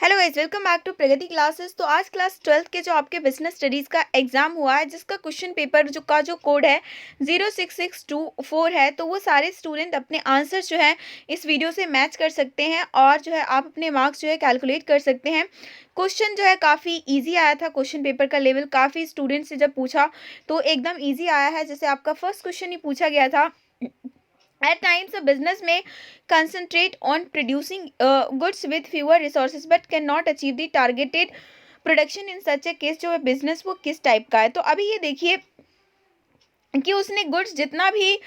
Hello guys, welcome back to Pragati classes. तो आज class 12th के जो आपके बिजनेस स्टडीज़ का एग्जाम हुआ है, जिसका क्वेश्चन पेपर जो कोड है 06624 है, तो वो सारे स्टूडेंट अपने आंसर जो है इस वीडियो से मैच कर सकते हैं और जो है आप अपने मार्क्स जो है कैलकुलेट कर सकते हैं। क्वेश्चन जो है काफ़ी इजी आया था, क्वेश्चन पेपर का लेवल काफ़ी स्टूडेंट से जब पूछा तो एकदम ईजी आया है। जैसे आपका फर्स्ट क्वेश्चन ही पूछा गया था, at times a business may concentrate on producing goods with fewer resources but cannot achieve the targeted production in such a case। जो है बिजनेस वो किस टाइप का है, तो अभी ये देखिए कि उसने गुड्स जितना भी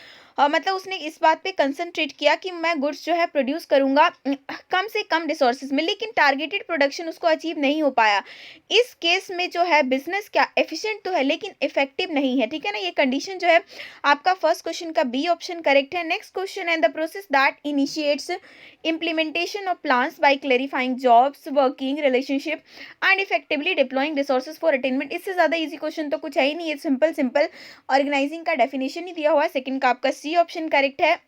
मतलब उसने इस बात पे कंसंट्रेट किया कि मैं गुड्स जो है प्रोड्यूस करूंगा कम से कम रिसोर्सेज में, लेकिन टारगेटेड प्रोडक्शन उसको अचीव नहीं हो पाया। इस केस में जो है बिजनेस क्या एफिशिएंट तो है लेकिन इफेक्टिव नहीं है, ठीक है ना। ये कंडीशन जो है आपका फर्स्ट क्वेश्चन का बी ऑप्शन करेक्ट है। नेक्स्ट क्वेश्चन है the process that initiates implementation of plans by clarifying jobs working relationship and effectively deploying resources for attainment। इससे ज़्यादा इजी क्वेश्चन तो कुछ है ही नहीं, ये सिंपल सिंपल ऑर्गेनाइजिंग का डेफिनेशन ही दिया हुआ है। सेकंड का आपका सी ऑप्शन करेक्ट है।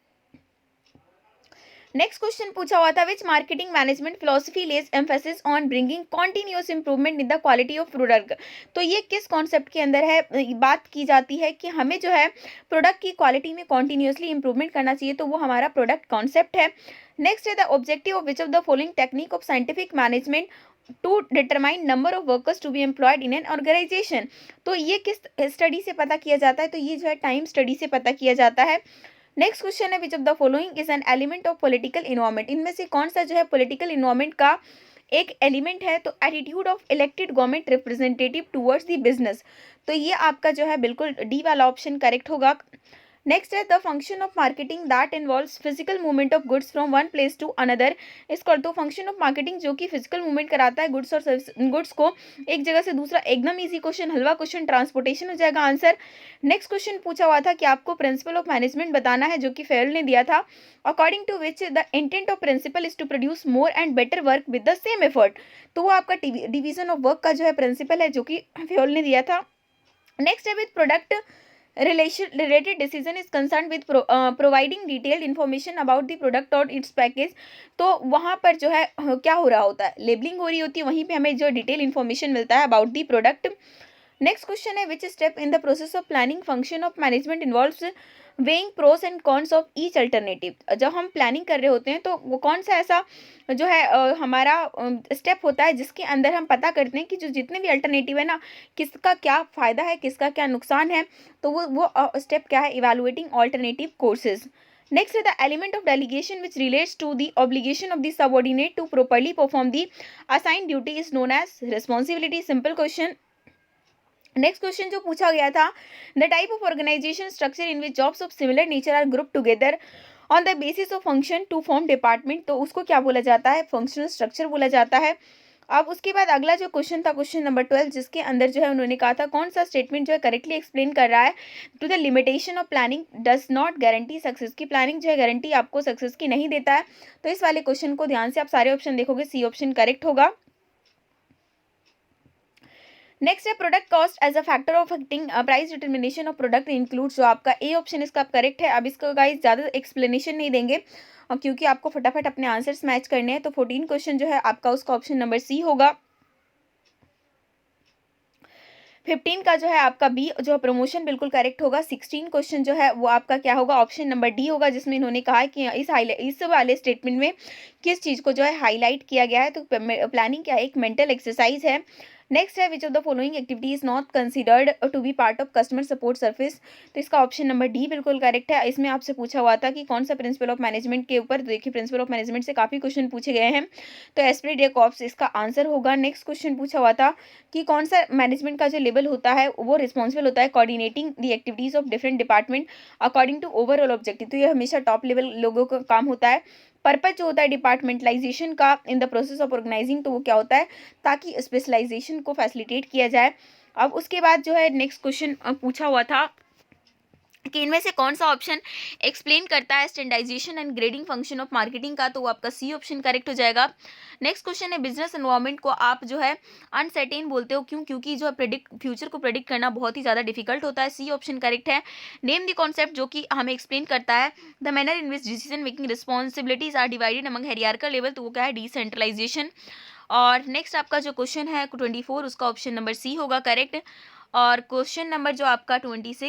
नेक्स्ट क्वेश्चन पूछा हुआ था which marketing management philosophy lays emphasis on bringing continuous improvement in the quality of product. तो ये किस कॉन्सेप्ट के अंदर है, बात की जाती है कि हमें जो है प्रोडक्ट की क्वालिटी में कॉन्टिन्यूसली इंप्रूवमेंट करना चाहिए, तो वो हमारा प्रोडक्ट कॉन्सेप्ट है। नेक्स्ट है the objective of which of the following technique of scientific management to determine number of workers to be employed in an organisation. तो ये किस स्टडी से पता किया जाता है, तो ये जो है टाइम स्टडी से पता किया जाता है। नेक्स्ट क्वेश्चन है which of the following is an element of political environment. इनमें से कौन सा जो है पॉलिटिकल इन्वायरमेंट का एक एलिमेंट है, तो attitude of elected government representative towards the business. तो ये आपका जो है बिल्कुल डी वाला ऑप्शन करेक्ट होगा। नेक्स्ट है the function of marketing that involves physical movement of goods from one place to another. इसको तो फंक्शन ऑफ मार्केटिंग जो कि फिजिकल मूवमेंट कराता है गुड्स और गुड्स को एक जगह से दूसरा। एकदम इजी क्वेश्चन, हलवा क्वेश्चन, ट्रांसपोर्टेशन हो जाएगा आंसर। नेक्स्ट क्वेश्चन पूछा हुआ था कि आपको प्रिंसिपल ऑफ मैनेजमेंट बताना है, जो कि फेल ने दिया था। According to which the intent of principle is to produce more and better work with the same effort. तो वो आपका डिवीजन ऑफ वर्क का जो है प्रिंसिपल है, जो कि फेल ने दिया था। नेक्स्ट है with product related decision is concerned with providing detailed information about the product और its package। तो वहाँ पर जो है क्या हो रहा होता है, लेबलिंग हो रही होती है, वहीं पे हमें जो डिटेल इन्फॉर्मेशन मिलता है about the product. Next question है which step in the process of planning function of management involves weighing pros and cons of each alternative. जब हम प्लानिंग कर रहे होते हैं तो वो कौन सा ऐसा जो है हमारा स्टेप होता है जिसके अंदर हम पता करते हैं कि जो जितने भी अल्टरनेटिव है ना, किसका क्या फ़ायदा है, किसका क्या नुकसान है। तो वो स्टेप क्या है, इवेलुएटिंग ऑल्टरनेटिव कोर्सेज। नेक्स्ट है the element of delegation which relates to the obligation of the subordinate to properly perform the assign duty is known as responsibility. Simple question. Next question जो पूछा गया था the type of organisation structure in which jobs of similar nature are group together on the basis of function to form department. तो उसको क्या बोला जाता है, फंक्शनल स्ट्रक्चर बोला जाता है। अब उसके बाद अगला जो क्वेश्चन था क्वेश्चन नंबर 12, जिसके अंदर जो है उन्होंने कहा था कौन सा स्टेटमेंट जो है करेक्टली एक्सप्लेन कर रहा है to the limitation of planning does not guarantee success. की प्लानिंग जो है गारंटी आपको सक्सेस की नहीं देता है। तो इस वाले क्वेश्चन को ध्यान से आप सारे ऑप्शन देखोगे, सी ऑप्शन करेक्ट होगा। नेक्स्ट है product cost as a factor of affecting price determination of product includes. जो आपका ए ऑप्शन इसका करेक्ट है। अब इसका गाइस ज़्यादा एक्सप्लेनेशन नहीं देंगे क्योंकि आपको फटाफट अपने आंसर्स मैच करने हैं। तो 14 क्वेश्चन जो है आपका उसका ऑप्शन नंबर सी होगा। 15 का जो है आपका बी जो है प्रमोशन बिल्कुल करेक्ट होगा। 16 क्वेश्चन जो है वो आपका क्या होगा, ऑप्शन नंबर डी होगा, जिसमें इन्होंने कहा है कि इस वाले स्टेटमेंट में किस चीज़ को जो है हाईलाइट किया गया है। तो प्लानिंग क्या है, एक मेंटल एक्सरसाइज है। नेक्स्ट है which of the following activity is not considered to be part of customer support service. तो इसका ऑप्शन नंबर डी बिल्कुल करेक्ट है। इसमें आपसे पूछा हुआ था कि कौन सा प्रिंसिपल ऑफ मैनेजमेंट के ऊपर, देखिए प्रिंसिपल ऑफ मैनेजमेंट से काफ़ी क्वेश्चन पूछे गए हैं, तो एस्पिरिट डे कॉप्स इसका आंसर होगा। नेक्स्ट क्वेश्चन पूछा हुआ था कि कौन सा मैनेजमेंट का जो लेवल होता है वो रिस्पॉन्सिबल होता है coordinating the activities of different department according to overall objective. तो ये हमेशा टॉप लेवल लोगों का काम होता है। पर्पज जो होता है डिपार्टमेंटलाइजेशन का in the process of organising, तो वो क्या होता है, ताकि स्पेशलाइजेशन को फैसिलिटेट किया जाए। अब उसके बाद जो है नेक्स्ट क्वेश्चन पूछा हुआ था कि इनमें से कौन सा ऑप्शन एक्सप्लेन करता है standardisation and grading function of marketing का, तो वो आपका सी ऑप्शन करेक्ट हो जाएगा। नेक्स्ट क्वेश्चन है बिजनेस एनवायरनमेंट को आप जो है अनसर्टेन बोलते हो क्यों, क्योंकि जो फ्यूचर को प्रेडिक्ट करना बहुत ही ज़्यादा डिफिकल्ट होता है। सी ऑप्शन करेक्ट है। नेम द कॉन्सेप्ट जो कि हमें एक्सप्लेन करता है the manner in which decision making responsibilities are divided among hierarchical level, तो वो क्या है, डिसेंट्रलाइजेशन। और नेक्स्ट आपका जो क्वेश्चन है 24, उसका ऑप्शन नंबर सी होगा करेक्ट। और क्वेश्चन नंबर जो आपका 25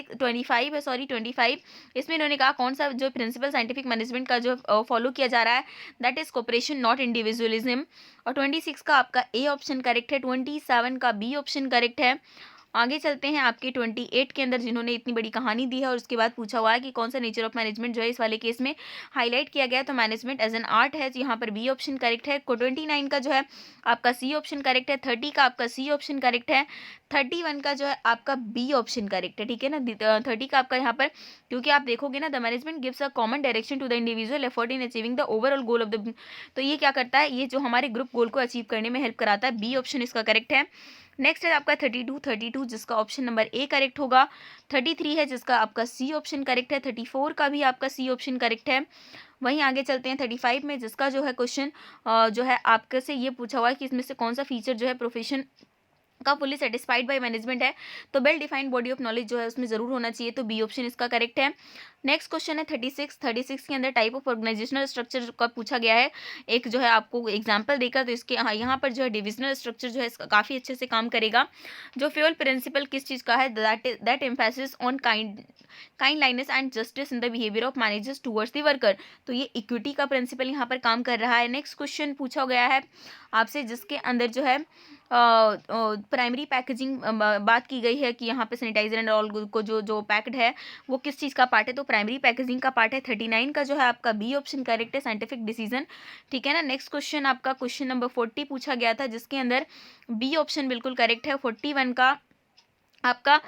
है, सॉरी 25, इसमें इन्होंने कहा कौन सा जो प्रिंसिपल साइंटिफिक मैनेजमेंट का जो फॉलो किया जा रहा है, that is cooperation not individualism. और 26 का आपका ए ऑप्शन करेक्ट है, 27 का बी ऑप्शन करेक्ट है। आगे चलते हैं आपके 28 के अंदर, जिन्होंने इतनी बड़ी कहानी दी है और उसके बाद पूछा हुआ है कि कौन सा नेचर ऑफ मैनेजमेंट जो है इस वाले केस में हाईलाइट किया गया है, तो मैनेजमेंट एज एन आर्ट है, तो यहाँ पर बी ऑप्शन करेक्ट है। 29 का जो है आपका सी ऑप्शन करेक्ट है, 30 का आपका सी ऑप्शन करेक्ट है, 31 का जो है आपका बी ऑप्शन करेक्ट है, ठीक है ना। 30 का आपका यहाँ पर, क्योंकि आप देखोगे ना, the management gives a common direction to the individual effort in achieving the overall goal of the, तो ये क्या करता है, ये जो हमारे ग्रुप गोल को अचीव करने में हेल्प कराता है, बी ऑप्शन इसका करेक्ट है। नेक्स्ट है आपका 32 जिसका ऑप्शन नंबर ए करेक्ट होगा। 33 है जिसका आपका सी ऑप्शन करेक्ट है। 34 का भी आपका सी ऑप्शन करेक्ट है। वहीं आगे चलते हैं 35 में, जिसका जो है क्वेश्चन जो है आपके से ये पूछा हुआ है कि इसमें से कौन सा फीचर जो है प्रोफेशन का फुली सेटिस्फाइड बाय मैनेजमेंट है, तो well defined body of knowledge जो है उसमें जरूर होना चाहिए, तो बी ऑप्शन इसका करेक्ट है। नेक्स्ट क्वेश्चन है 36 के अंदर टाइप ऑफ ऑर्गेनाइजेशनल स्ट्रक्चर का पूछा गया है, एक जो है आपको एग्जांपल देकर, तो इसके यहाँ पर जो है डिविजनल स्ट्रक्चर जो है इसका काफ़ी अच्छे से काम करेगा। जो फ्यूल प्रिंसिपल किस चीज़ का है, that emphasis on kindliness and justice in the behaviour of managers towards the worker, तो ये इक्विटी का प्रिंसिपल यहाँ पर काम कर रहा है। नेक्स्ट क्वेश्चन पूछा गया है आपसे जिसके अंदर जो है प्राइमरी पैकेजिंग बात की गई है कि यहाँ पे सैनिटाइजर एंड ऑल को जो पैक्ड है वो किस चीज़ का पार्ट है, तो प्राइमरी पैकेजिंग का पार्ट है। 39 का जो है आपका बी ऑप्शन करेक्ट है, साइंटिफिक डिसीजन, ठीक है ना। नेक्स्ट क्वेश्चन आपका क्वेश्चन नंबर 40 पूछा गया था, जिसके अंदर बी ऑप्शन बिल्कुल करेक्ट है। 41 का आपका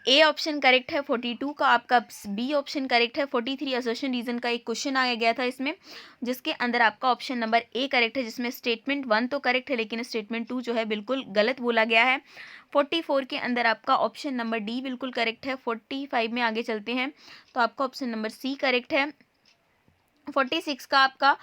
ए ऑप्शन करेक्ट है, 42 का आपका बी ऑप्शन करेक्ट है। 43 असर्शन रीजन का एक क्वेश्चन आया गया था इसमें, जिसके अंदर आपका ऑप्शन नंबर ए करेक्ट है, जिसमें स्टेटमेंट 1 तो करेक्ट है लेकिन स्टेटमेंट 2 जो है बिल्कुल गलत बोला गया है। 44 के अंदर आपका ऑप्शन नंबर डी बिल्कुल करेक्ट है। 45 में आगे चलते हैं तो आपका ऑप्शन नंबर सी करेक्ट है। 46 का आपका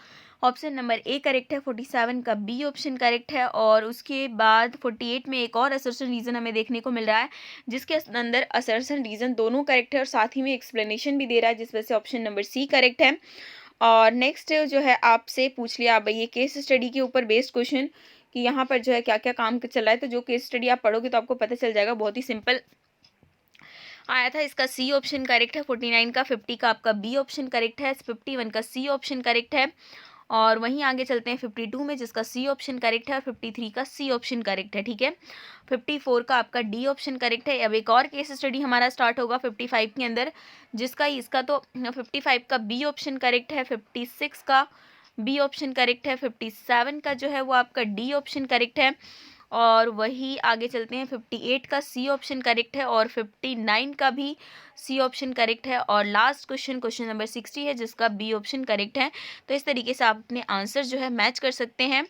ऑप्शन नंबर ए करेक्ट है। 47 का बी ऑप्शन करेक्ट है। और उसके बाद 48 में एक और असर्शन रीजन हमें देखने को मिल रहा है, जिसके अंदर असर्शन रीजन दोनों करेक्ट है और साथ ही में एक्सप्लेनेशन भी दे रहा है, जिस वजह से ऑप्शन नंबर सी करेक्ट है। और नेक्स्ट जो है आपसे पूछ लिया अब ये केस स्टडी के ऊपर बेस्ड क्वेश्चन कि यहाँ पर जो है क्या क्या काम चल रहा है, तो जो केस स्टडी आप पढ़ोगे तो आपको पता चल जाएगा, बहुत ही सिंपल आया था। इसका सी ऑप्शन करेक्ट है। 49 का 50 का आपका बी ऑप्शन करेक्ट है। 51 का सी ऑप्शन करेक्ट है। और वहीं आगे चलते हैं 52 में, जिसका सी ऑप्शन करेक्ट है और 53 का सी ऑप्शन करेक्ट है, ठीक है। 54 का आपका डी ऑप्शन करेक्ट है। अब एक और केस स्टडी हमारा स्टार्ट होगा 55 के अंदर, जिसका इसका तो 55 का बी ऑप्शन करेक्ट है। 56 का बी ऑप्शन करेक्ट है। 57 का जो है वो आपका डी ऑप्शन करेक्ट है। और वही आगे चलते हैं 58 का सी ऑप्शन करेक्ट है और 59 का भी सी ऑप्शन करेक्ट है। और लास्ट क्वेश्चन नंबर 60 है, जिसका बी ऑप्शन करेक्ट है। तो इस तरीके से आप अपने आंसर जो है मैच कर सकते हैं।